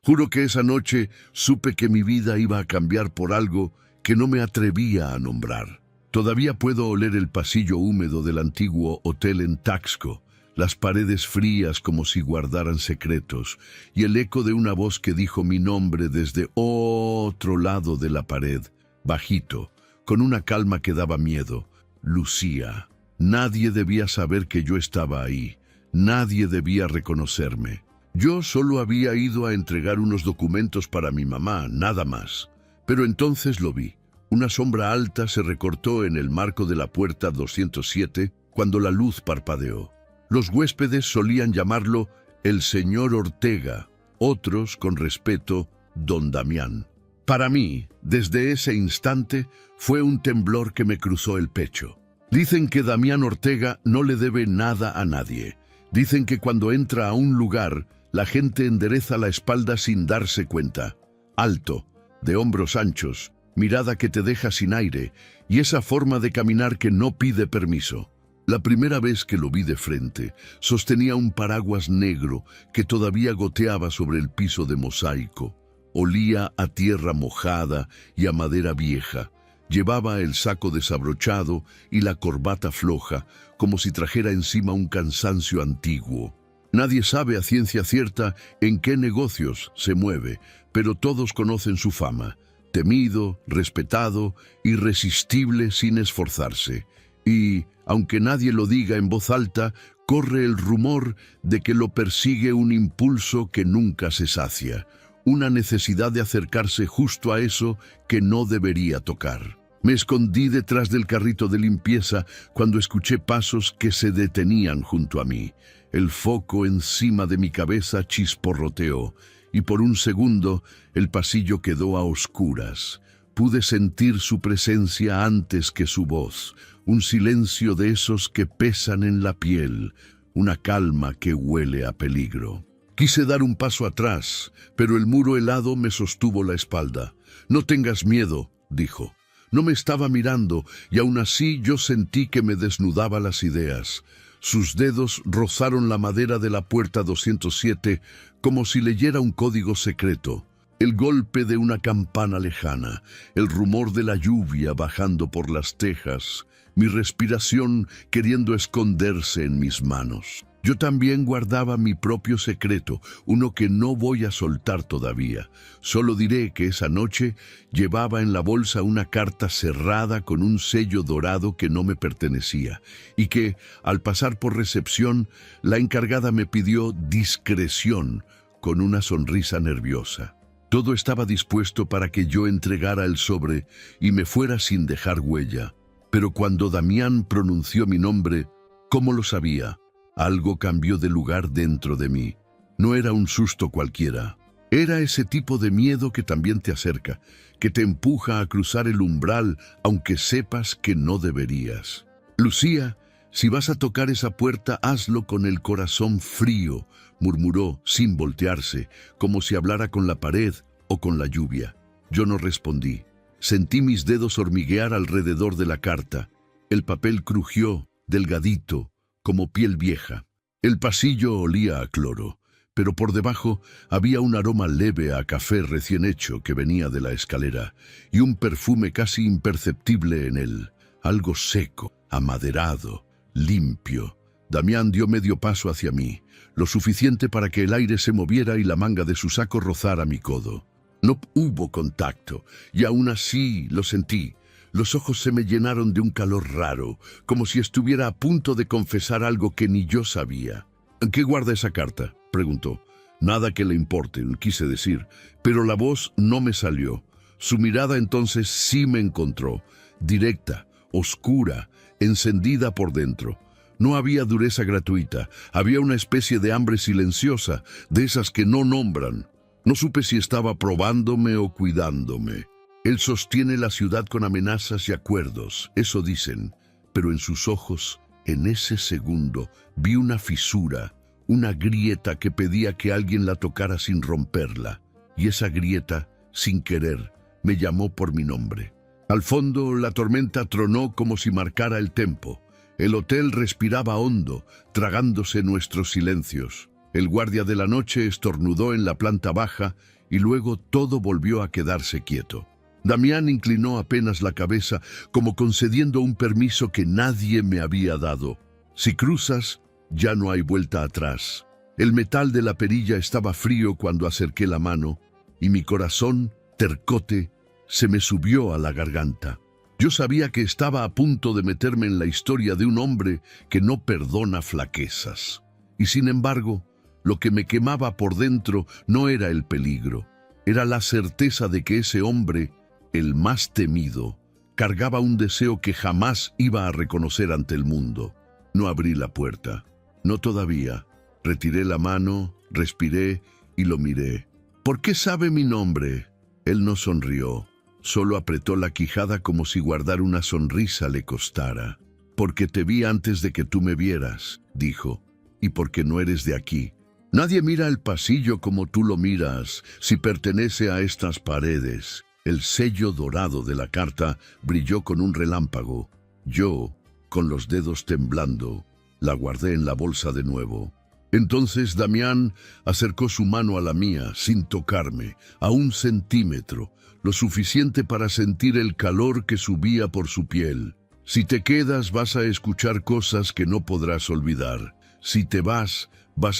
Juro que esa noche supe que mi vida iba a cambiar por algo que no me atrevía a nombrar. Todavía puedo oler el pasillo húmedo del antiguo hotel en Taxco, las paredes frías como si guardaran secretos, y el eco de una voz que dijo mi nombre desde otro lado de la pared, bajito, con una calma que daba miedo. Lucía. Nadie debía saber que yo estaba ahí. Nadie debía reconocerme. Yo solo había ido a entregar unos documentos para mi mamá, nada más. Pero entonces lo vi. Una sombra alta se recortó en el marco de la puerta 207 cuando la luz parpadeó. Los huéspedes solían llamarlo el señor Ortega, otros, con respeto, don Damián. Para mí, desde ese instante, fue un temblor que me cruzó el pecho. Dicen que Damián Ortega no le debe nada a nadie. Dicen que cuando entra a un lugar, la gente endereza la espalda sin darse cuenta. Alto, de hombros anchos, mirada que te deja sin aire, y esa forma de caminar que no pide permiso. La primera vez que lo vi de frente, sostenía un paraguas negro que todavía goteaba sobre el piso de mosaico. Olía a tierra mojada y a madera vieja. Llevaba el saco desabrochado y la corbata floja, como si trajera encima un cansancio antiguo. Nadie sabe a ciencia cierta en qué negocios se mueve, pero todos conocen su fama. Temido, respetado, irresistible sin esforzarse. Y, aunque nadie lo diga en voz alta, corre el rumor de que lo persigue un impulso que nunca se sacia, una necesidad de acercarse justo a eso que no debería tocar. Me escondí detrás del carrito de limpieza cuando escuché pasos que se detenían junto a mí. El foco encima de mi cabeza chisporroteó, y por un segundo el pasillo quedó a oscuras. Pude sentir su presencia antes que su voz, un silencio de esos que pesan en la piel, una calma que huele a peligro. Quise dar un paso atrás, pero el muro helado me sostuvo la espalda. «No tengas miedo», dijo. No me estaba mirando, y aún así yo sentí que me desnudaba las ideas. Sus dedos rozaron la madera de la puerta 207 como si leyera un código secreto. El golpe de una campana lejana, el rumor de la lluvia bajando por las tejas, mi respiración queriendo esconderse en mis manos. Yo también guardaba mi propio secreto, uno que no voy a soltar todavía. Solo diré que esa noche llevaba en la bolsa una carta cerrada con un sello dorado que no me pertenecía, y que, al pasar por recepción, la encargada me pidió discreción con una sonrisa nerviosa. Todo estaba dispuesto para que yo entregara el sobre y me fuera sin dejar huella. Pero cuando Damián pronunció mi nombre, ¿cómo lo sabía? Algo cambió de lugar dentro de mí. No era un susto cualquiera. Era ese tipo de miedo que también te acerca, que te empuja a cruzar el umbral aunque sepas que no deberías. Lucía, si vas a tocar esa puerta, hazlo con el corazón frío, murmuró sin voltearse, como si hablara con la pared o con la lluvia. Yo no respondí. Sentí mis dedos hormiguear alrededor de la carta. El papel crujió, delgadito, como piel vieja. El pasillo olía a cloro, pero por debajo había un aroma leve a café recién hecho que venía de la escalera, y un perfume casi imperceptible en él, algo seco, amaderado, limpio. Damián dio medio paso hacia mí, lo suficiente para que el aire se moviera y la manga de su saco rozara mi codo. No hubo contacto, y aún así lo sentí. Los ojos se me llenaron de un calor raro, como si estuviera a punto de confesar algo que ni yo sabía. «¿Qué guarda esa carta?», preguntó. «Nada que le importe», quise decir, pero la voz no me salió. Su mirada entonces sí me encontró, directa, oscura, encendida por dentro. No había dureza gratuita, había una especie de hambre silenciosa, de esas que no nombran. No supe si estaba probándome o cuidándome. Él sostiene la ciudad con amenazas y acuerdos, eso dicen, pero en sus ojos, en ese segundo, vi una fisura, una grieta que pedía que alguien la tocara sin romperla, y esa grieta, sin querer, me llamó por mi nombre. Al fondo, la tormenta tronó como si marcara el tempo. El hotel respiraba hondo, tragándose nuestros silencios. El guardia de la noche estornudó en la planta baja y luego todo volvió a quedarse quieto. Damián inclinó apenas la cabeza, como concediendo un permiso que nadie me había dado. Si cruzas, ya no hay vuelta atrás. El metal de la perilla estaba frío cuando acerqué la mano, y mi corazón, tercote, se me subió a la garganta. Yo sabía que estaba a punto de meterme en la historia de un hombre que no perdona flaquezas. Y sin embargo, lo que me quemaba por dentro no era el peligro, era la certeza de que ese hombre, el más temido, cargaba un deseo que jamás iba a reconocer ante el mundo. No abrí la puerta. No todavía. Retiré la mano, respiré y lo miré. ¿Por qué sabe mi nombre? Él no sonrió. Solo apretó la quijada como si guardar una sonrisa le costara. Porque te vi antes de que tú me vieras, dijo, y porque no eres de aquí. Nadie mira el pasillo como tú lo miras, si pertenece a estas paredes. El sello dorado de la carta brilló con un relámpago. Yo, con los dedos temblando, la guardé en la bolsa de nuevo. Entonces Damián acercó su mano a la mía, sin tocarme, a 1 centímetro, lo suficiente para sentir el calor que subía por su piel. Si te quedas, vas a escuchar cosas que no podrás olvidar. Si te vas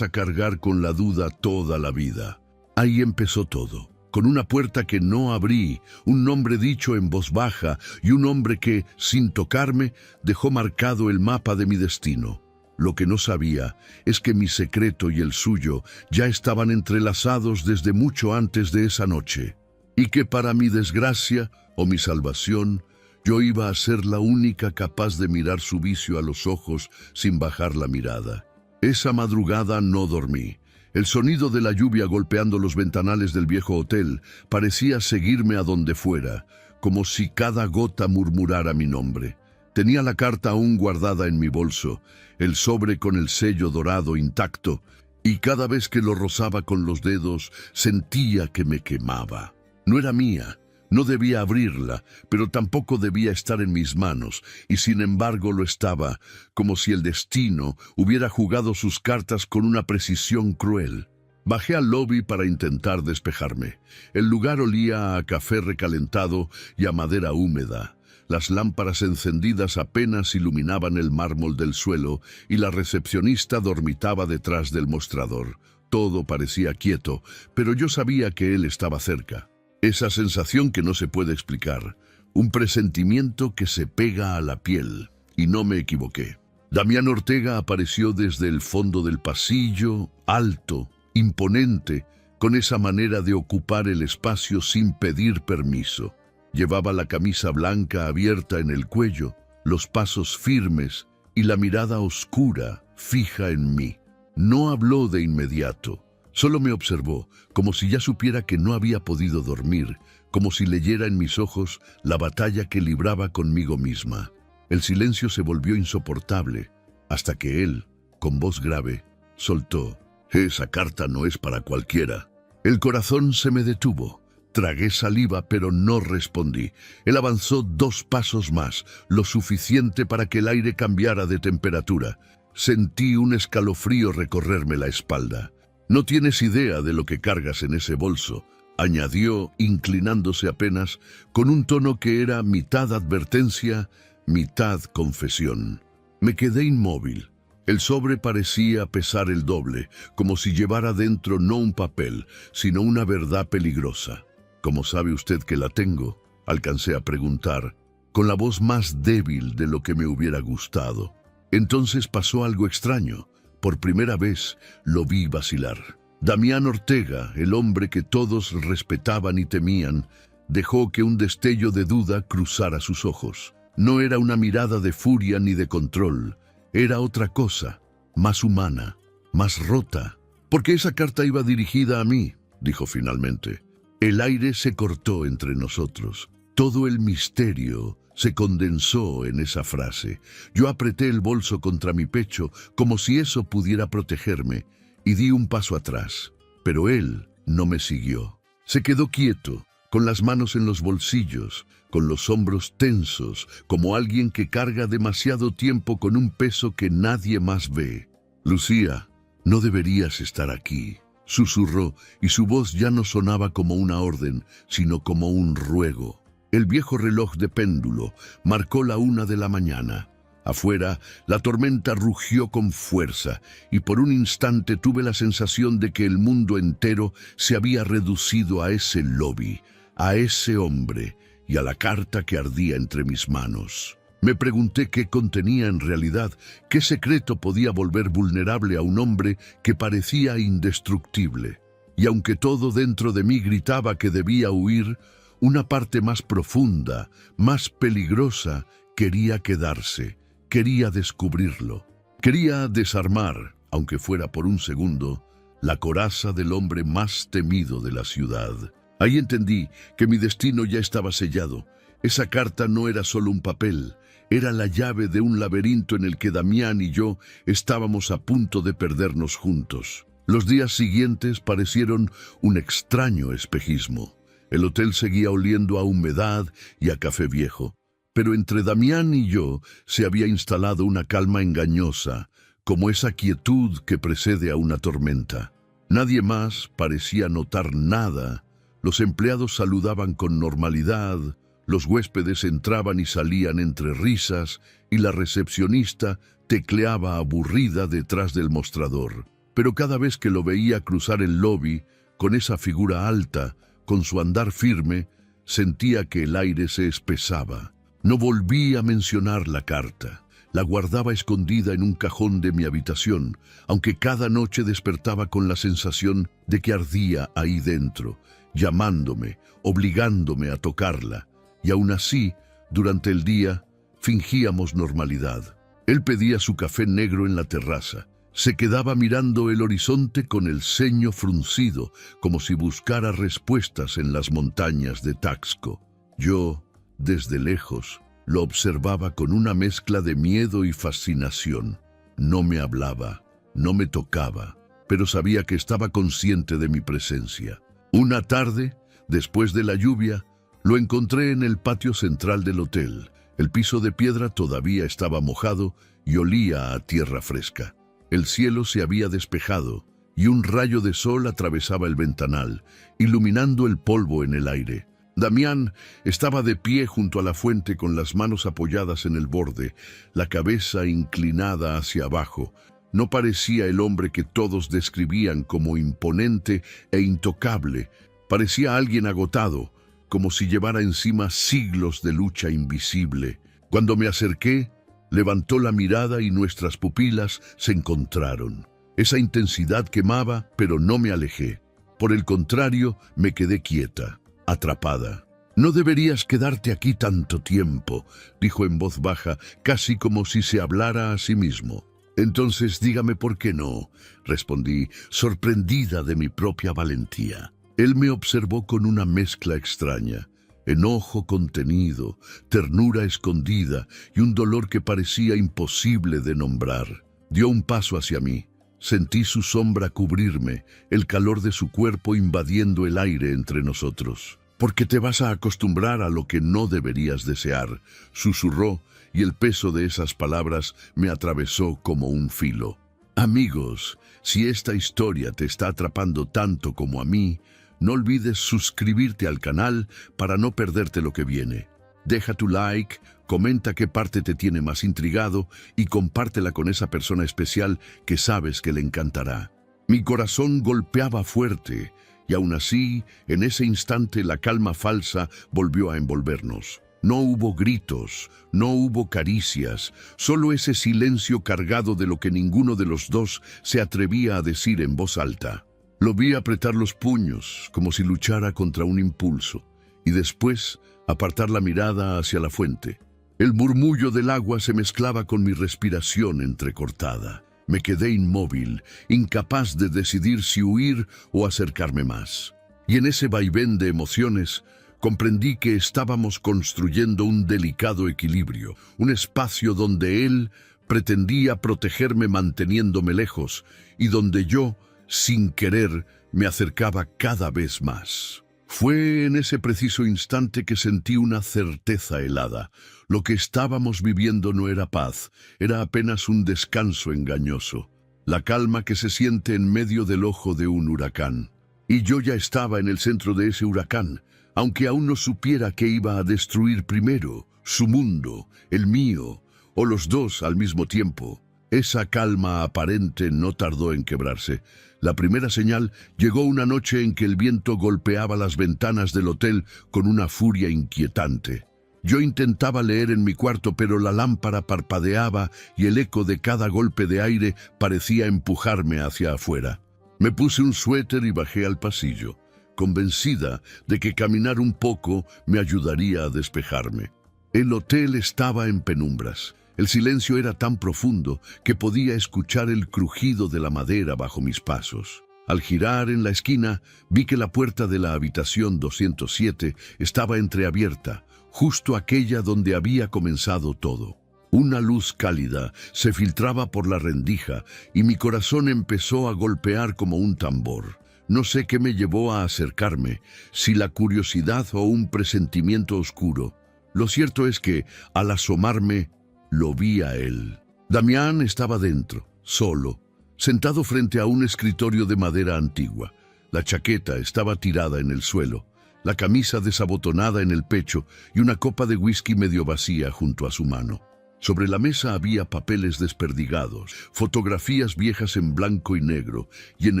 a cargar con la duda toda la vida. Ahí empezó todo, con una puerta que no abrí, un nombre dicho en voz baja y un hombre que, sin tocarme, dejó marcado el mapa de mi destino. Lo que no sabía es que mi secreto y el suyo ya estaban entrelazados desde mucho antes de esa noche, y que para mi desgracia o mi salvación, yo iba a ser la única capaz de mirar su vicio a los ojos sin bajar la mirada. Esa madrugada no dormí. El sonido de la lluvia golpeando los ventanales del viejo hotel parecía seguirme a donde fuera, como si cada gota murmurara mi nombre. Tenía la carta aún guardada en mi bolso, el sobre con el sello dorado intacto, y cada vez que lo rozaba con los dedos sentía que me quemaba. No era mía. No debía abrirla, pero tampoco debía estar en mis manos, y sin embargo lo estaba, como si el destino hubiera jugado sus cartas con una precisión cruel. Bajé al lobby para intentar despejarme. El lugar olía a café recalentado y a madera húmeda. Las lámparas encendidas apenas iluminaban el mármol del suelo, y la recepcionista dormitaba detrás del mostrador. Todo parecía quieto, pero yo sabía que él estaba cerca. Esa sensación que no se puede explicar, un presentimiento que se pega a la piel, y no me equivoqué. Damián Ortega apareció desde el fondo del pasillo, alto, imponente, con esa manera de ocupar el espacio sin pedir permiso. Llevaba la camisa blanca abierta en el cuello, los pasos firmes y la mirada oscura, fija en mí. No habló de inmediato. Solo me observó, como si ya supiera que no había podido dormir, como si leyera en mis ojos la batalla que libraba conmigo misma. El silencio se volvió insoportable, hasta que él, con voz grave, soltó: «Esa carta no es para cualquiera». El corazón se me detuvo. Tragué saliva, pero no respondí. Él avanzó 2 pasos más, lo suficiente para que el aire cambiara de temperatura. Sentí un escalofrío recorrerme la espalda. «No tienes idea de lo que cargas en ese bolso», añadió, inclinándose apenas, con un tono que era mitad advertencia, mitad confesión. Me quedé inmóvil. El sobre parecía pesar el doble, como si llevara dentro no un papel, sino una verdad peligrosa. «¿Cómo sabe usted que la tengo?», alcancé a preguntar, con la voz más débil de lo que me hubiera gustado. Entonces pasó algo extraño. Por primera vez lo vi vacilar. Damián Ortega, el hombre que todos respetaban y temían, dejó que un destello de duda cruzara sus ojos. No era una mirada de furia ni de control. Era otra cosa, más humana, más rota. «Porque esa carta iba dirigida a mí», dijo finalmente. El aire se cortó entre nosotros. Todo el misterio se condensó en esa frase. Yo apreté el bolso contra mi pecho como si eso pudiera protegerme y di un paso atrás. Pero él no me siguió. Se quedó quieto, con las manos en los bolsillos, con los hombros tensos, como alguien que carga demasiado tiempo con un peso que nadie más ve. «Lucía», No deberías estar aquí, susurró, y su voz ya no sonaba como una orden, sino como un ruego. El viejo reloj de péndulo marcó la 1 de la mañana. Afuera, la tormenta rugió con fuerza, y por un instante tuve la sensación de que el mundo entero se había reducido a ese lobby, a ese hombre y a la carta que ardía entre mis manos. Me pregunté qué contenía en realidad, qué secreto podía volver vulnerable a un hombre que parecía indestructible. Y aunque todo dentro de mí gritaba que debía huir, una parte más profunda, más peligrosa, quería quedarse, quería descubrirlo. Quería desarmar, aunque fuera por un segundo, la coraza del hombre más temido de la ciudad. Ahí entendí que mi destino ya estaba sellado. Esa carta no era solo un papel, era la llave de un laberinto en el que Damián y yo estábamos a punto de perdernos juntos. Los días siguientes parecieron un extraño espejismo. El hotel seguía oliendo a humedad y a café viejo, pero entre Damián y yo se había instalado una calma engañosa, como esa quietud que precede a una tormenta. Nadie más parecía notar nada. Los empleados saludaban con normalidad, los huéspedes entraban y salían entre risas, y la recepcionista tecleaba aburrida detrás del mostrador. Pero cada vez que lo veía cruzar el lobby, con esa figura alta, con su andar firme, sentía que el aire se espesaba. No volví a mencionar la carta. La guardaba escondida en un cajón de mi habitación, aunque cada noche despertaba con la sensación de que ardía ahí dentro, llamándome, obligándome a tocarla. Y aún así, durante el día, fingíamos normalidad. Él pedía su café negro en la terraza. Se quedaba mirando el horizonte con el ceño fruncido, como si buscara respuestas en las montañas de Taxco. Yo, desde lejos, lo observaba con una mezcla de miedo y fascinación. No me hablaba, no me tocaba, pero sabía que estaba consciente de mi presencia. Una tarde, después de la lluvia, lo encontré en el patio central del hotel. El piso de piedra todavía estaba mojado y olía a tierra fresca. El cielo se había despejado y un rayo de sol atravesaba el ventanal, iluminando el polvo en el aire. Damián estaba de pie junto a la fuente con las manos apoyadas en el borde, la cabeza inclinada hacia abajo. No parecía el hombre que todos describían como imponente e intocable. Parecía alguien agotado, como si llevara encima siglos de lucha invisible. Cuando me acerqué, levantó la mirada y nuestras pupilas se encontraron. Esa intensidad quemaba, pero no me alejé. Por el contrario, me quedé quieta, atrapada. «No deberías quedarte aquí tanto tiempo», dijo en voz baja, casi como si se hablara a sí mismo. «Entonces dígame por qué no», respondí, sorprendida de mi propia valentía. Él me observó con una mezcla extraña, enojo contenido, ternura escondida y un dolor que parecía imposible de nombrar. Dio un paso hacia mí. Sentí su sombra cubrirme, el calor de su cuerpo invadiendo el aire entre nosotros. «Porque te vas a acostumbrar a lo que no deberías desear», susurró, y el peso de esas palabras me atravesó como un filo. Amigos, si esta historia te está atrapando tanto como a mí, no olvides suscribirte al canal para no perderte lo que viene. Deja tu like, comenta qué parte te tiene más intrigado y compártela con esa persona especial que sabes que le encantará. Mi corazón golpeaba fuerte y aún así, en ese instante la calma falsa volvió a envolvernos. No hubo gritos, no hubo caricias, solo ese silencio cargado de lo que ninguno de los dos se atrevía a decir en voz alta. Lo vi apretar los puños, como si luchara contra un impulso, y después apartar la mirada hacia la fuente. El murmullo del agua se mezclaba con mi respiración entrecortada. Me quedé inmóvil, incapaz de decidir si huir o acercarme más. Y en ese vaivén de emociones, comprendí que estábamos construyendo un delicado equilibrio, un espacio donde él pretendía protegerme manteniéndome lejos, y donde yo, sin querer, me acercaba cada vez más. Fue en ese preciso instante que sentí una certeza helada. Lo que estábamos viviendo no era paz, era apenas un descanso engañoso. la calma que se siente en medio del ojo de un huracán. Y yo ya estaba en el centro de ese huracán, aunque aún no supiera que iba a destruir primero su mundo, el mío, o los dos al mismo tiempo. Esa calma aparente no tardó en quebrarse. La primera señal llegó una noche en que el viento golpeaba las ventanas del hotel con una furia inquietante. Yo intentaba leer en mi cuarto, pero la lámpara parpadeaba y el eco de cada golpe de aire parecía empujarme hacia afuera. Me puse un suéter y bajé al pasillo, convencida de que caminar un poco me ayudaría a despejarme. El hotel estaba en penumbras. El silencio era tan profundo que podía escuchar el crujido de la madera bajo mis pasos. Al girar en la esquina, vi que la puerta de la habitación 207 estaba entreabierta, justo aquella donde había comenzado todo. Una luz cálida se filtraba por la rendija y mi corazón empezó a golpear como un tambor. No sé qué me llevó a acercarme, si la curiosidad o un presentimiento oscuro. Lo cierto es que, al asomarme, lo vi a él. Damián estaba dentro, solo, sentado frente a un escritorio de madera antigua. La chaqueta estaba tirada en el suelo, la camisa desabotonada en el pecho y una copa de whisky medio vacía junto a su mano. Sobre la mesa había papeles desperdigados, fotografías viejas en blanco y negro, y en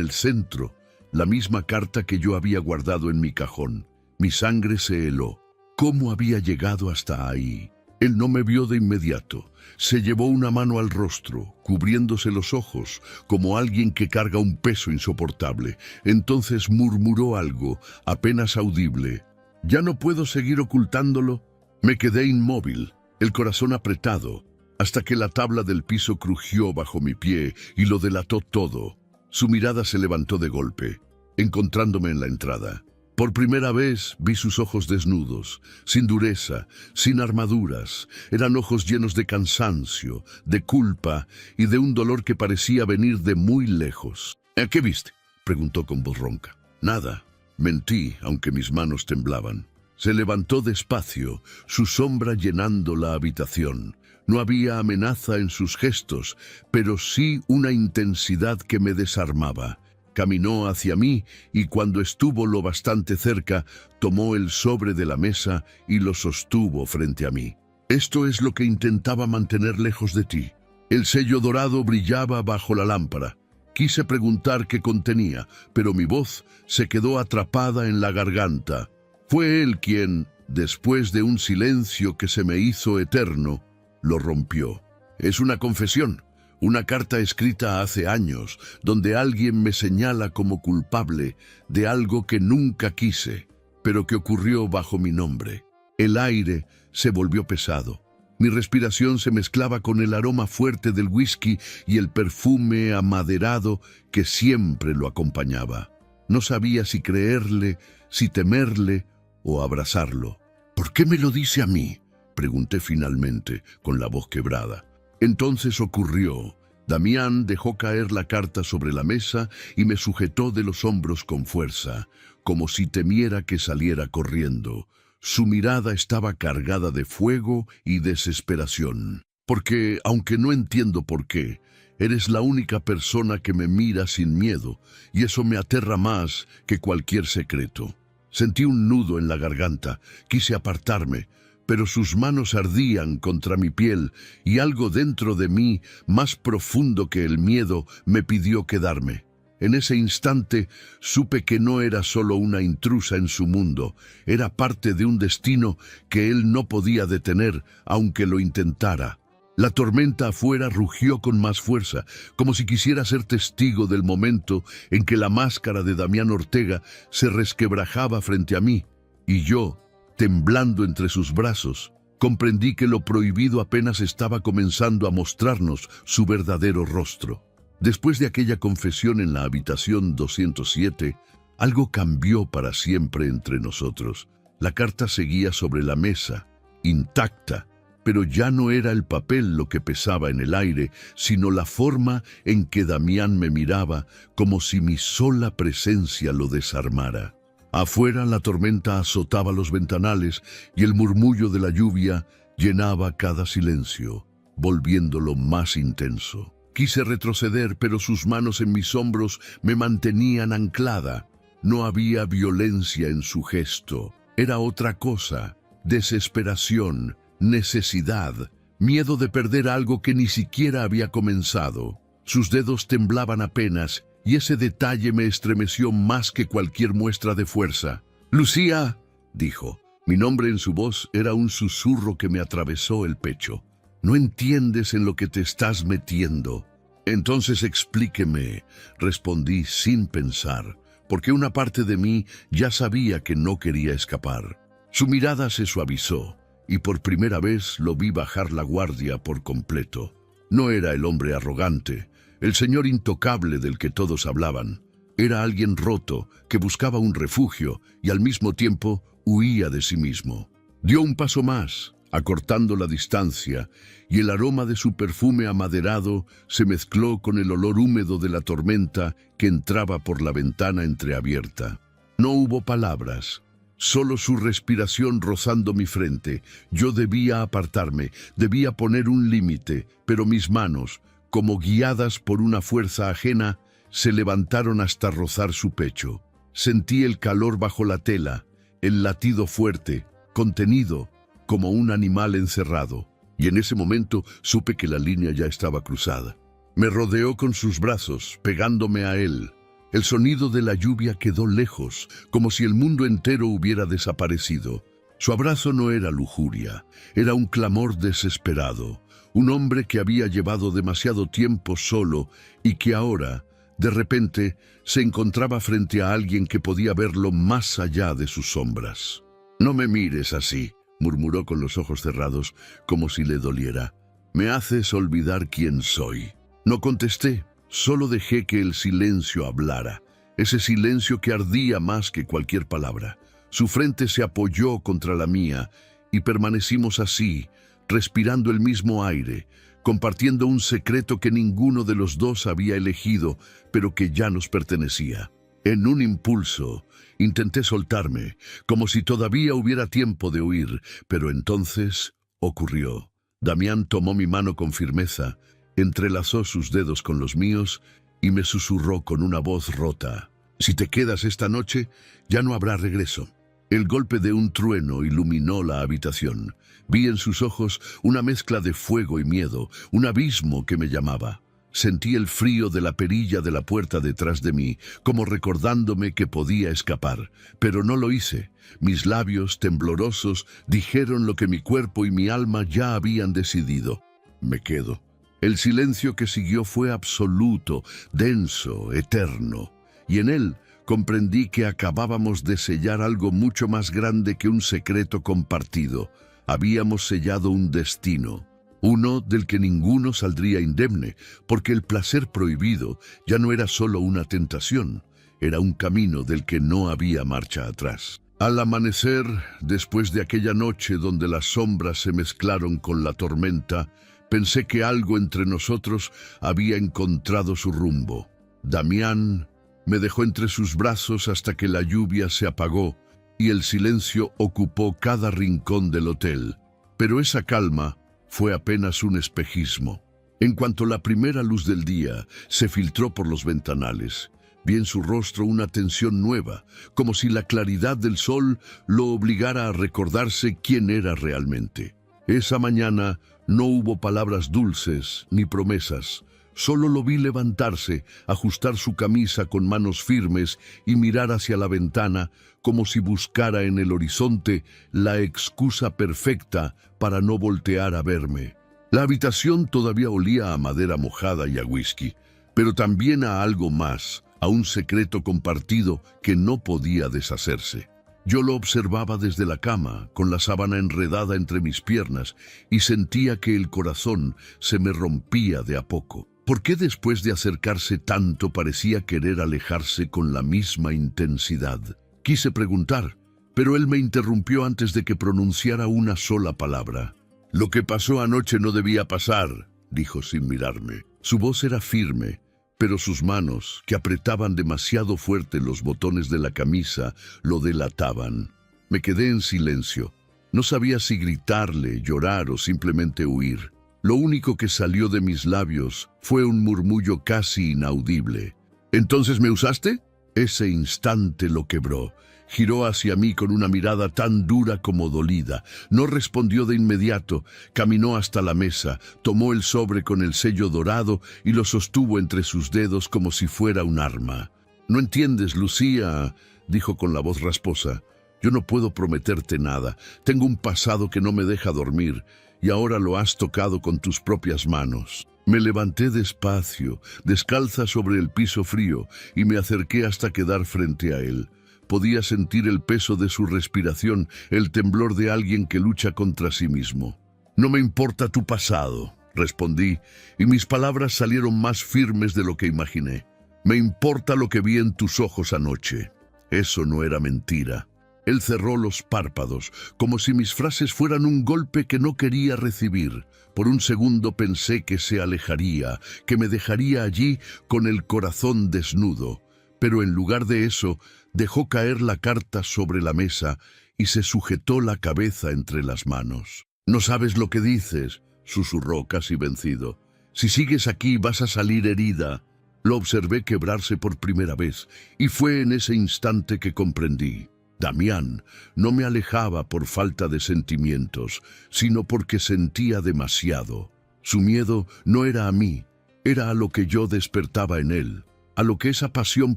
el centro, la misma carta que yo había guardado en mi cajón. Mi sangre se heló. ¿Cómo había llegado hasta ahí? Él no me vio de inmediato. Se llevó una mano al rostro, cubriéndose los ojos, como alguien que carga un peso insoportable. Entonces murmuró algo, apenas audible. «¿Ya no puedo seguir ocultándolo?» Me quedé inmóvil, el corazón apretado, hasta que la tabla del piso crujió bajo mi pie y lo delató todo. Su mirada se levantó de golpe, encontrándome en la entrada. Por primera vez vi sus ojos desnudos, sin dureza, sin armaduras. Eran ojos llenos de cansancio, de culpa y de un dolor que parecía venir de muy lejos. «¿Qué viste?», preguntó con voz ronca. «Nada». Mentí, aunque mis manos temblaban. Se levantó despacio, su sombra llenando la habitación. No había amenaza en sus gestos, pero sí una intensidad que me desarmaba. Caminó hacia mí y cuando estuvo lo bastante cerca, tomó el sobre de la mesa y lo sostuvo frente a mí. «Esto es lo que intentaba mantener lejos de ti». El sello dorado brillaba bajo la lámpara. Quise preguntar qué contenía, pero mi voz se quedó atrapada en la garganta. Fue él quien, después de un silencio que se me hizo eterno, lo rompió. «Es una confesión. Una carta escrita hace años, donde alguien me señala como culpable de algo que nunca quise, pero que ocurrió bajo mi nombre». El aire se volvió pesado. Mi respiración se mezclaba con el aroma fuerte del whisky y el perfume amaderado que siempre lo acompañaba. No sabía si creerle, si temerle o abrazarlo. «¿Por qué me lo dice a mí?», pregunté finalmente, con la voz quebrada. Entonces ocurrió. Damián dejó caer la carta sobre la mesa y me sujetó de los hombros con fuerza, como si temiera que saliera corriendo. Su mirada estaba cargada de fuego y desesperación. «Porque, aunque no entiendo por qué, eres la única persona que me mira sin miedo, y eso me aterra más que cualquier secreto». Sentí un nudo en la garganta, quise apartarme, pero sus manos ardían contra mi piel y algo dentro de mí, más profundo que el miedo, me pidió quedarme. En ese instante supe que no era solo una intrusa en su mundo, era parte de un destino que él no podía detener, aunque lo intentara. La tormenta afuera rugió con más fuerza, como si quisiera ser testigo del momento en que la máscara de Damián Ortega se resquebrajaba frente a mí, y yo, temblando entre sus brazos, comprendí que lo prohibido apenas estaba comenzando a mostrarnos su verdadero rostro. Después de aquella confesión en la habitación 207, algo cambió para siempre entre nosotros. La carta seguía sobre la mesa, intacta, pero ya no era el papel lo que pesaba en el aire, sino la forma en que Damián me miraba, como si mi sola presencia lo desarmara. Afuera la tormenta azotaba los ventanales y el murmullo de la lluvia llenaba cada silencio, volviéndolo más intenso. Quise retroceder, pero sus manos en mis hombros me mantenían anclada. No había violencia en su gesto. Era otra cosa: desesperación, necesidad, miedo de perder algo que ni siquiera había comenzado. Sus dedos temblaban apenas, y ese detalle me estremeció más que cualquier muestra de fuerza. «Lucía», dijo. Mi nombre en su voz era un susurro que me atravesó el pecho. «No entiendes en lo que te estás metiendo». «Entonces explíqueme», respondí sin pensar, porque una parte de mí ya sabía que no quería escapar. Su mirada se suavizó, y por primera vez lo vi bajar la guardia por completo. No era el hombre arrogante, el señor intocable del que todos hablaban. Era alguien roto, que buscaba un refugio y al mismo tiempo huía de sí mismo. Dio un paso más, acortando la distancia, y el aroma de su perfume amaderado se mezcló con el olor húmedo de la tormenta que entraba por la ventana entreabierta. No hubo palabras, solo su respiración rozando mi frente. Yo debía apartarme, debía poner un límite, pero mis manos, como guiadas por una fuerza ajena, se levantaron hasta rozar su pecho. Sentí el calor bajo la tela, el latido fuerte, contenido, como un animal encerrado, y en ese momento supe que la línea ya estaba cruzada. Me rodeó con sus brazos, pegándome a él. El sonido de la lluvia quedó lejos, como si el mundo entero hubiera desaparecido. Su abrazo no era lujuria, era un clamor desesperado. Un hombre que había llevado demasiado tiempo solo y que ahora, de repente, se encontraba frente a alguien que podía verlo más allá de sus sombras. «No me mires así», murmuró con los ojos cerrados, como si le doliera. «Me haces olvidar quién soy». No contesté, solo dejé que el silencio hablara, ese silencio que ardía más que cualquier palabra. Su frente se apoyó contra la mía y permanecimos así, respirando el mismo aire, compartiendo un secreto que ninguno de los dos había elegido, pero que ya nos pertenecía. En un impulso, intenté soltarme, como si todavía hubiera tiempo de huir, pero entonces ocurrió. Damián tomó mi mano con firmeza, entrelazó sus dedos con los míos y me susurró con una voz rota: «Si te quedas esta noche, ya no habrá regreso». El golpe de un trueno iluminó la habitación. Vi en sus ojos una mezcla de fuego y miedo, un abismo que me llamaba. Sentí el frío de la perilla de la puerta detrás de mí, como recordándome que podía escapar, pero no lo hice. Mis labios, temblorosos, dijeron lo que mi cuerpo y mi alma ya habían decidido: me quedo. El silencio que siguió fue absoluto, denso, eterno, y en él comprendí que acabábamos de sellar algo mucho más grande que un secreto compartido. Habíamos sellado un destino, uno del que ninguno saldría indemne, porque el placer prohibido ya no era solo una tentación, era un camino del que no había marcha atrás. Al amanecer, después de aquella noche donde las sombras se mezclaron con la tormenta, pensé que algo entre nosotros había encontrado su rumbo. Damián me dejó entre sus brazos hasta que la lluvia se apagó y el silencio ocupó cada rincón del hotel. Pero esa calma fue apenas un espejismo. En cuanto la primera luz del día se filtró por los ventanales, vi en su rostro una tensión nueva, como si la claridad del sol lo obligara a recordarse quién era realmente. Esa mañana no hubo palabras dulces ni promesas. Solo lo vi levantarse, ajustar su camisa con manos firmes y mirar hacia la ventana como si buscara en el horizonte la excusa perfecta para no voltear a verme. La habitación todavía olía a madera mojada y a whisky, pero también a algo más, a un secreto compartido que no podía deshacerse. Yo lo observaba desde la cama, con la sábana enredada entre mis piernas, y sentía que el corazón se me rompía de a poco. ¿Por qué después de acercarse tanto parecía querer alejarse con la misma intensidad? Quise preguntar, pero él me interrumpió antes de que pronunciara una sola palabra. «Lo que pasó anoche no debía pasar», dijo sin mirarme. Su voz era firme, pero sus manos, que apretaban demasiado fuerte los botones de la camisa, lo delataban. Me quedé en silencio. No sabía si gritarle, llorar o simplemente huir. Lo único que salió de mis labios fue un murmullo casi inaudible. ¿Entonces me usaste? Ese instante lo quebró. Giró hacia mí con una mirada tan dura como dolida. No respondió de inmediato. Caminó hasta la mesa, tomó el sobre con el sello dorado y lo sostuvo entre sus dedos como si fuera un arma. «No entiendes, Lucía», dijo con la voz rasposa. «Yo no puedo prometerte nada. Tengo un pasado que no me deja dormir, y ahora lo has tocado con tus propias manos». Me levanté despacio, descalza sobre el piso frío, y me acerqué hasta quedar frente a él. Podía sentir el peso de su respiración, el temblor de alguien que lucha contra sí mismo. «No me importa tu pasado», respondí, y mis palabras salieron más firmes de lo que imaginé. «Me importa lo que vi en tus ojos anoche». Eso no era mentira. Él cerró los párpados, como si mis frases fueran un golpe que no quería recibir. Por un segundo pensé que se alejaría, que me dejaría allí con el corazón desnudo. Pero en lugar de eso, dejó caer la carta sobre la mesa y se sujetó la cabeza entre las manos. «No sabes lo que dices», susurró casi vencido. «Si sigues aquí vas a salir herida». Lo observé quebrarse por primera vez, y fue en ese instante que comprendí. Damián no me alejaba por falta de sentimientos, sino porque sentía demasiado. Su miedo no era a mí, era a lo que yo despertaba en él, a lo que esa pasión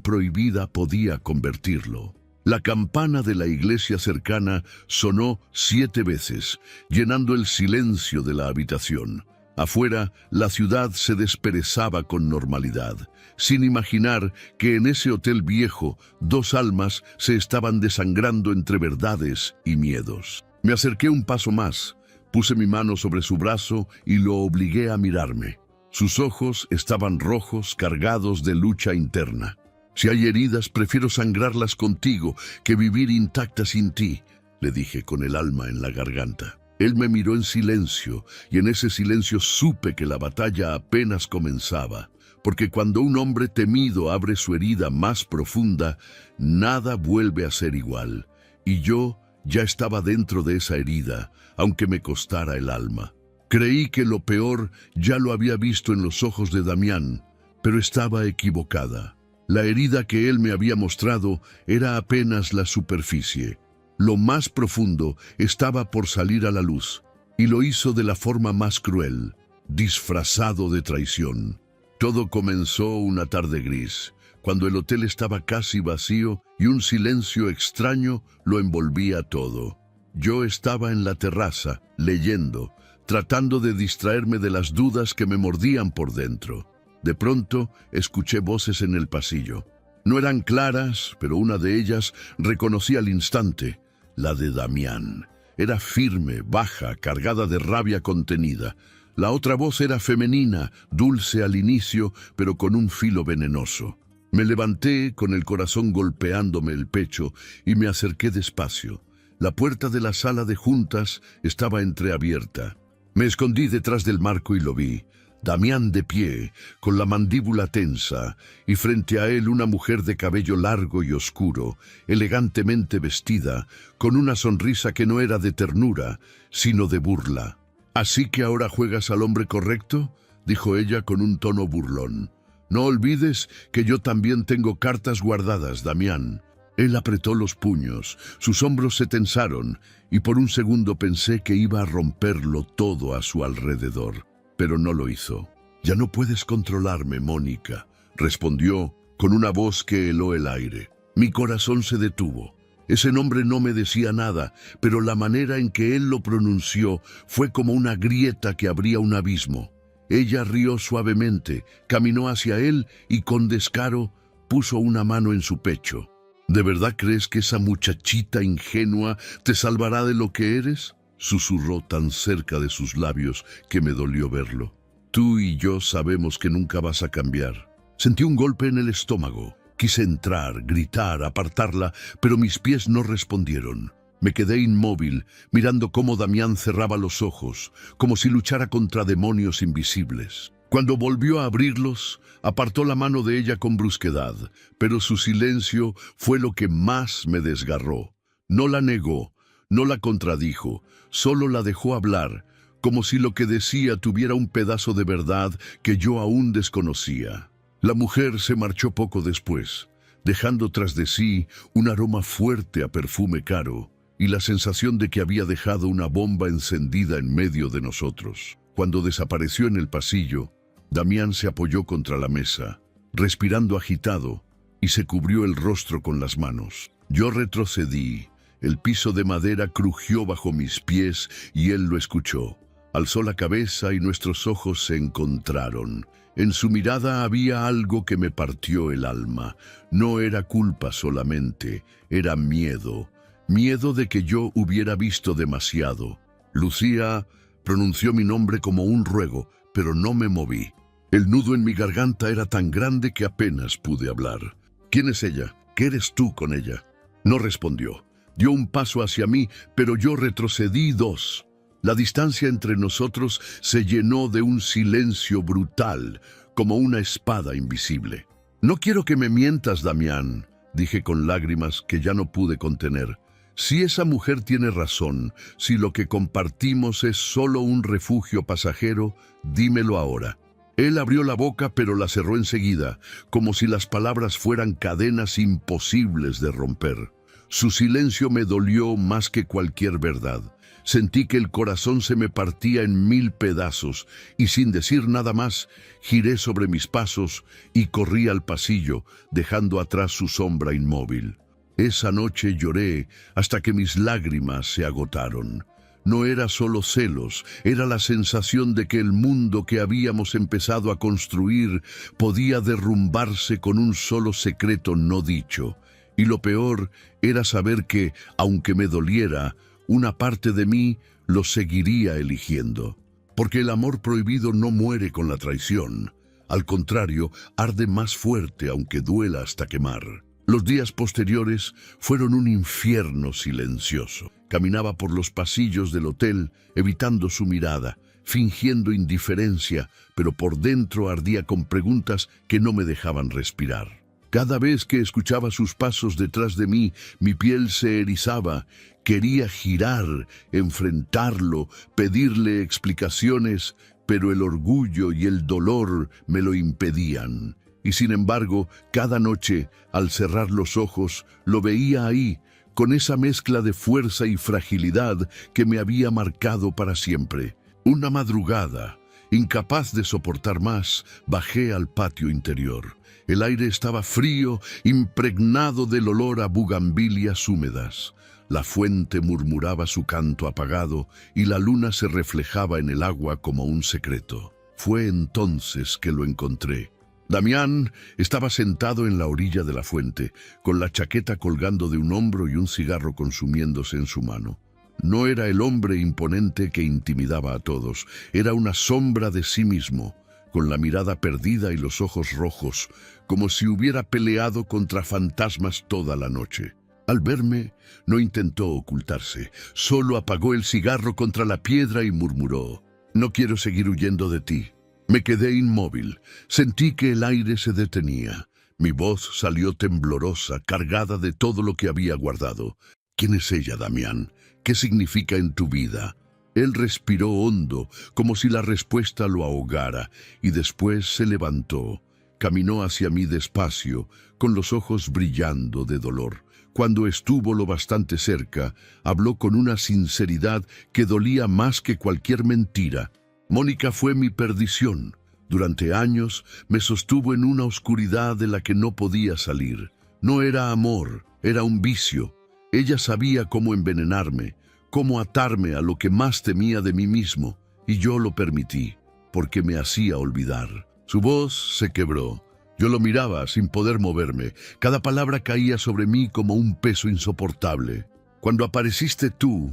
prohibida podía convertirlo. La campana de la iglesia cercana sonó 7 veces, llenando el silencio de la habitación. Afuera, la ciudad se desperezaba con normalidad, sin imaginar que en ese hotel viejo 2 almas se estaban desangrando entre verdades y miedos. Me acerqué un paso más, puse mi mano sobre su brazo y lo obligué a mirarme. Sus ojos estaban rojos, cargados de lucha interna. «Si hay heridas, prefiero sangrarlas contigo que vivir intacta sin ti», le dije con el alma en la garganta. Él me miró en silencio, y en ese silencio supe que la batalla apenas comenzaba, porque cuando un hombre temido abre su herida más profunda, nada vuelve a ser igual, y yo ya estaba dentro de esa herida, aunque me costara el alma. Creí que lo peor ya lo había visto en los ojos de Damián, pero estaba equivocada. La herida que él me había mostrado era apenas la superficie. Lo más profundo estaba por salir a la luz, y lo hizo de la forma más cruel, disfrazado de traición. Todo comenzó una tarde gris, cuando el hotel estaba casi vacío y un silencio extraño lo envolvía todo. Yo estaba en la terraza, leyendo, tratando de distraerme de las dudas que me mordían por dentro. De pronto, escuché voces en el pasillo. No eran claras, pero una de ellas reconocí al instante. La de Damián. Era firme, baja, cargada de rabia contenida. La otra voz era femenina, dulce al inicio, pero con un filo venenoso. Me levanté con el corazón golpeándome el pecho y me acerqué despacio. La puerta de la sala de juntas estaba entreabierta. Me escondí detrás del marco y lo vi. Damián de pie, con la mandíbula tensa, y frente a él una mujer de cabello largo y oscuro, elegantemente vestida, con una sonrisa que no era de ternura, sino de burla. «¿Así que ahora juegas al hombre correcto?», dijo ella con un tono burlón. «No olvides que yo también tengo cartas guardadas, Damián». Él apretó los puños, sus hombros se tensaron, y por un segundo pensé que iba a romperlo todo a su alrededor. Pero no lo hizo. «Ya no puedes controlarme, Mónica», respondió con una voz que heló el aire. Mi corazón se detuvo. Ese nombre no me decía nada, pero la manera en que él lo pronunció fue como una grieta que abría un abismo. Ella rió suavemente, caminó hacia él y con descaro puso una mano en su pecho. «¿De verdad crees que esa muchachita ingenua te salvará de lo que eres?», susurró tan cerca de sus labios que me dolió verlo. «Tú y yo sabemos que nunca vas a cambiar». Sentí un golpe en el estómago. Quise entrar, gritar, apartarla, pero mis pies no respondieron. Me quedé inmóvil, mirando cómo Damián cerraba los ojos, como si luchara contra demonios invisibles. Cuando volvió a abrirlos, apartó la mano de ella con brusquedad, pero su silencio fue lo que más me desgarró. No la negó, no la contradijo, solo la dejó hablar, como si lo que decía tuviera un pedazo de verdad que yo aún desconocía. La mujer se marchó poco después, dejando tras de sí un aroma fuerte a perfume caro y la sensación de que había dejado una bomba encendida en medio de nosotros. Cuando desapareció en el pasillo, Damián se apoyó contra la mesa, respirando agitado, y se cubrió el rostro con las manos. Yo retrocedí, el piso de madera crujió bajo mis pies y él lo escuchó. Alzó la cabeza y nuestros ojos se encontraron. En su mirada había algo que me partió el alma. No era culpa solamente, era miedo. Miedo de que yo hubiera visto demasiado. Lucía pronunció mi nombre como un ruego, pero no me moví. El nudo en mi garganta era tan grande que apenas pude hablar. ¿Quién es ella? ¿Qué eres tú con ella? No respondió. Dio un paso hacia mí, pero yo retrocedí 2. La distancia entre nosotros se llenó de un silencio brutal, como una espada invisible. No quiero que me mientas, Damián, dije con lágrimas que ya no pude contener. Si esa mujer tiene razón, si lo que compartimos es solo un refugio pasajero, dímelo ahora. Él abrió la boca, pero la cerró enseguida, como si las palabras fueran cadenas imposibles de romper. Su silencio me dolió más que cualquier verdad. Sentí que el corazón se me partía en 1000 pedazos, y sin decir nada más, giré sobre mis pasos y corrí al pasillo, dejando atrás su sombra inmóvil. Esa noche lloré hasta que mis lágrimas se agotaron. No era solo celos, era la sensación de que el mundo que habíamos empezado a construir podía derrumbarse con un solo secreto no dicho. Y lo peor era saber que, aunque me doliera, una parte de mí lo seguiría eligiendo. Porque el amor prohibido no muere con la traición. Al contrario, arde más fuerte aunque duela hasta quemar. Los días posteriores fueron un infierno silencioso. Caminaba por los pasillos del hotel, evitando su mirada, fingiendo indiferencia, pero por dentro ardía con preguntas que no me dejaban respirar. Cada vez que escuchaba sus pasos detrás de mí, mi piel se erizaba. Quería girar, enfrentarlo, pedirle explicaciones, pero el orgullo y el dolor me lo impedían. Y sin embargo, cada noche, al cerrar los ojos, lo veía ahí, con esa mezcla de fuerza y fragilidad que me había marcado para siempre. Una madrugada, incapaz de soportar más, bajé al patio interior. El aire estaba frío, impregnado del olor a bugambilias húmedas. La fuente murmuraba su canto apagado y la luna se reflejaba en el agua como un secreto. Fue entonces que lo encontré. Damián estaba sentado en la orilla de la fuente, con la chaqueta colgando de un hombro y un cigarro consumiéndose en su mano. No era el hombre imponente que intimidaba a todos, era una sombra de sí mismo, con la mirada perdida y los ojos rojos, como si hubiera peleado contra fantasmas toda la noche. Al verme, no intentó ocultarse, solo apagó el cigarro contra la piedra y murmuró: «No quiero seguir huyendo de ti». Me quedé inmóvil, sentí que el aire se detenía. Mi voz salió temblorosa, cargada de todo lo que había guardado. «¿Quién es ella, Damián? ¿Qué significa en tu vida?». Él respiró hondo, como si la respuesta lo ahogara, y después se levantó. Caminó hacia mí despacio, con los ojos brillando de dolor. Cuando estuvo lo bastante cerca, habló con una sinceridad que dolía más que cualquier mentira. «Mónica fue mi perdición. Durante años me sostuvo en una oscuridad de la que no podía salir. No era amor, era un vicio. Ella sabía cómo envenenarme, cómo atarme a lo que más temía de mí mismo, y yo lo permití, porque me hacía olvidar». Su voz se quebró. Yo lo miraba sin poder moverme. Cada palabra caía sobre mí como un peso insoportable. «Cuando apareciste tú»,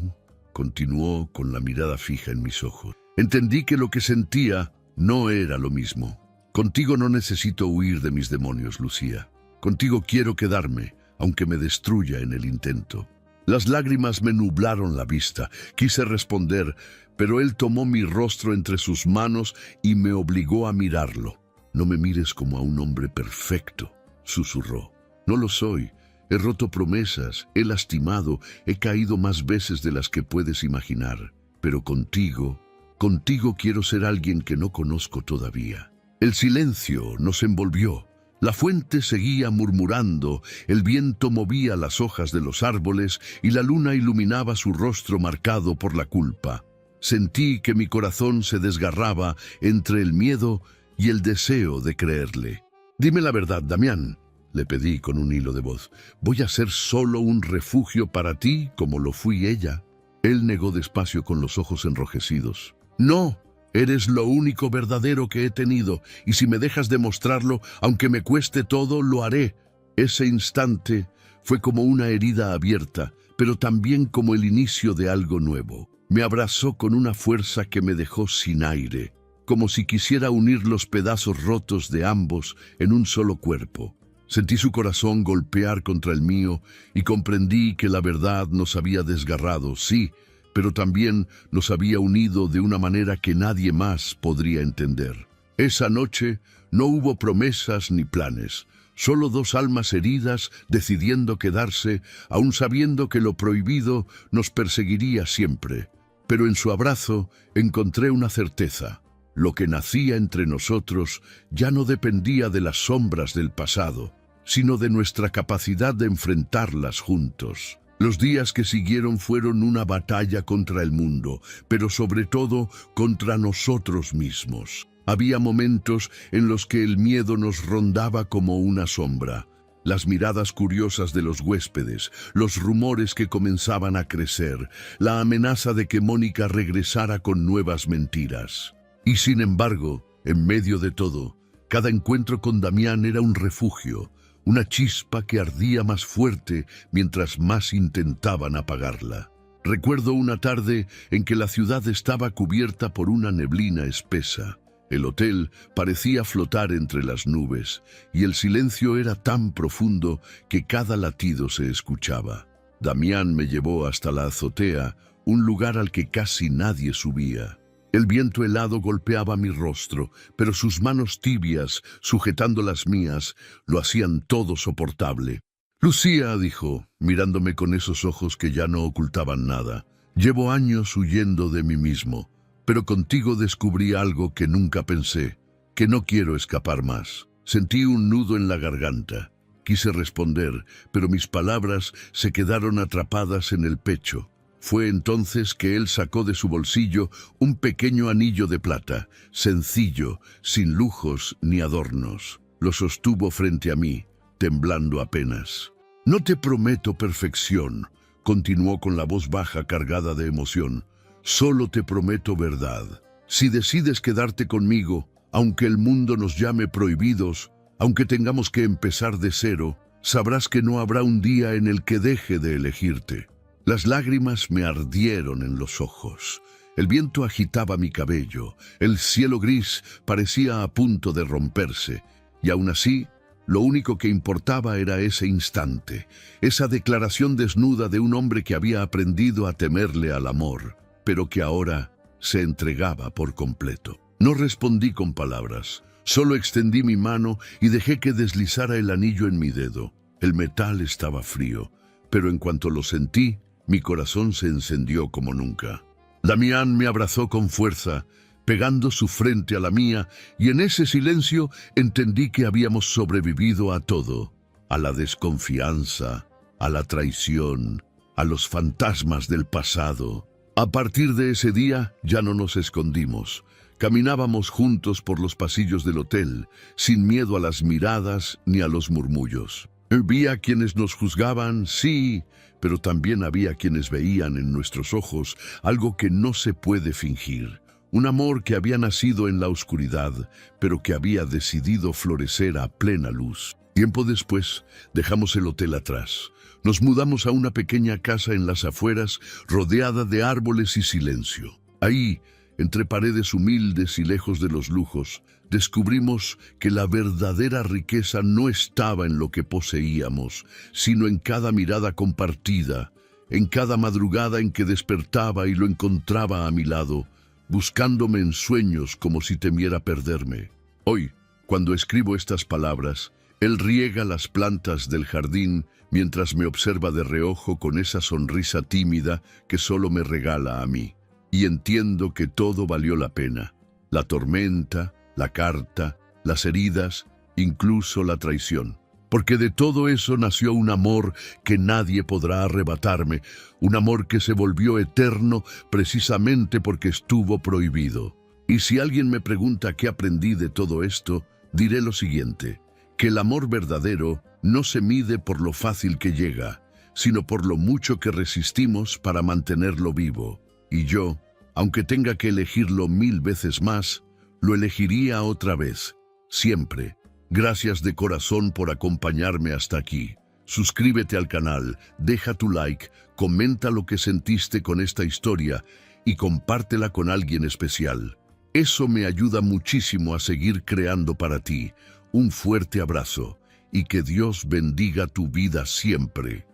continuó con la mirada fija en mis ojos, «entendí que lo que sentía no era lo mismo. Contigo no necesito huir de mis demonios, Lucía. Contigo quiero quedarme, aunque me destruya en el intento». Las lágrimas me nublaron la vista. Quise responder, pero él tomó mi rostro entre sus manos y me obligó a mirarlo. «No me mires como a un hombre perfecto», susurró. «No lo soy. He roto promesas, he lastimado, he caído más veces de las que puedes imaginar. Pero contigo Contigo quiero ser alguien que no conozco todavía. El silencio nos envolvió. La fuente seguía murmurando, el viento movía las hojas de los árboles y la luna iluminaba su rostro marcado por la culpa. Sentí que mi corazón se desgarraba entre el miedo y el deseo de creerle. «Dime la verdad, Damián», le pedí con un hilo de voz. «¿Voy a ser solo un refugio para ti como lo fui ella?» Él negó despacio con los ojos enrojecidos. «No, eres lo único verdadero que he tenido, y si me dejas demostrarlo, aunque me cueste todo, lo haré». Ese instante fue como una herida abierta, pero también como el inicio de algo nuevo. Me abrazó con una fuerza que me dejó sin aire, como si quisiera unir los pedazos rotos de ambos en un solo cuerpo. Sentí su corazón golpear contra el mío y comprendí que la verdad nos había desgarrado, sí, pero también nos había unido de una manera que nadie más podría entender. Esa noche no hubo promesas ni planes, solo dos almas heridas decidiendo quedarse, aun sabiendo que lo prohibido nos perseguiría siempre. Pero en su abrazo encontré una certeza. Lo que nacía entre nosotros ya no dependía de las sombras del pasado, sino de nuestra capacidad de enfrentarlas juntos. Los días que siguieron fueron una batalla contra el mundo, pero sobre todo contra nosotros mismos. Había momentos en los que el miedo nos rondaba como una sombra. Las miradas curiosas de los huéspedes, los rumores que comenzaban a crecer, la amenaza de que Mónica regresara con nuevas mentiras. Y sin embargo, en medio de todo, cada encuentro con Damián era un refugio, una chispa que ardía más fuerte mientras más intentaban apagarla. Recuerdo una tarde en que la ciudad estaba cubierta por una neblina espesa. El hotel parecía flotar entre las nubes, y el silencio era tan profundo que cada latido se escuchaba. Damián me llevó hasta la azotea, un lugar al que casi nadie subía. El viento helado golpeaba mi rostro, pero sus manos tibias, sujetando las mías, lo hacían todo soportable. «Lucía», dijo, mirándome con esos ojos que ya no ocultaban nada, «llevo años huyendo de mí mismo, pero contigo descubrí algo que nunca pensé, que no quiero escapar más». Sentí un nudo en la garganta. Quise responder, pero mis palabras se quedaron atrapadas en el pecho. Fue entonces que él sacó de su bolsillo un pequeño anillo de plata, sencillo, sin lujos ni adornos. Lo sostuvo frente a mí, temblando apenas. «No te prometo perfección», continuó con la voz baja cargada de emoción. «Solo te prometo verdad. Si decides quedarte conmigo, aunque el mundo nos llame prohibidos, aunque tengamos que empezar de cero, sabrás que no habrá un día en el que deje de elegirte». Las lágrimas me ardieron en los ojos. El viento agitaba mi cabello, el cielo gris parecía a punto de romperse, y aún así, lo único que importaba era ese instante, esa declaración desnuda de un hombre que había aprendido a temerle al amor, pero que ahora se entregaba por completo. No respondí con palabras, solo extendí mi mano y dejé que deslizara el anillo en mi dedo. El metal estaba frío, pero en cuanto lo sentí, mi corazón se encendió como nunca. Damián me abrazó con fuerza, pegando su frente a la mía, y en ese silencio entendí que habíamos sobrevivido a todo, a la desconfianza, a la traición, a los fantasmas del pasado. A partir de ese día ya no nos escondimos. Caminábamos juntos por los pasillos del hotel, sin miedo a las miradas ni a los murmullos. Había quienes nos juzgaban, sí, pero también había quienes veían en nuestros ojos algo que no se puede fingir. Un amor que había nacido en la oscuridad, pero que había decidido florecer a plena luz. Tiempo después, dejamos el hotel atrás. Nos mudamos a una pequeña casa en las afueras, rodeada de árboles y silencio. Ahí, entre paredes humildes y lejos de los lujos, descubrimos que la verdadera riqueza no estaba en lo que poseíamos, sino en cada mirada compartida, en cada madrugada en que despertaba y lo encontraba a mi lado, buscándome en sueños como si temiera perderme. Hoy, cuando escribo estas palabras, él riega las plantas del jardín mientras me observa de reojo con esa sonrisa tímida que solo me regala a mí. y entiendo que todo valió la pena. La tormenta, la carta, las heridas, incluso la traición. Porque de todo eso nació un amor que nadie podrá arrebatarme, un amor que se volvió eterno precisamente porque estuvo prohibido. Y si alguien me pregunta qué aprendí de todo esto, diré lo siguiente: que el amor verdadero no se mide por lo fácil que llega, sino por lo mucho que resistimos para mantenerlo vivo. Y yo, aunque tenga que elegirlo 1000 veces más, lo elegiría otra vez, siempre. Gracias de corazón por acompañarme hasta aquí. Suscríbete al canal, deja tu like, comenta lo que sentiste con esta historia y compártela con alguien especial. Eso me ayuda muchísimo a seguir creando para ti. Un fuerte abrazo y que Dios bendiga tu vida siempre.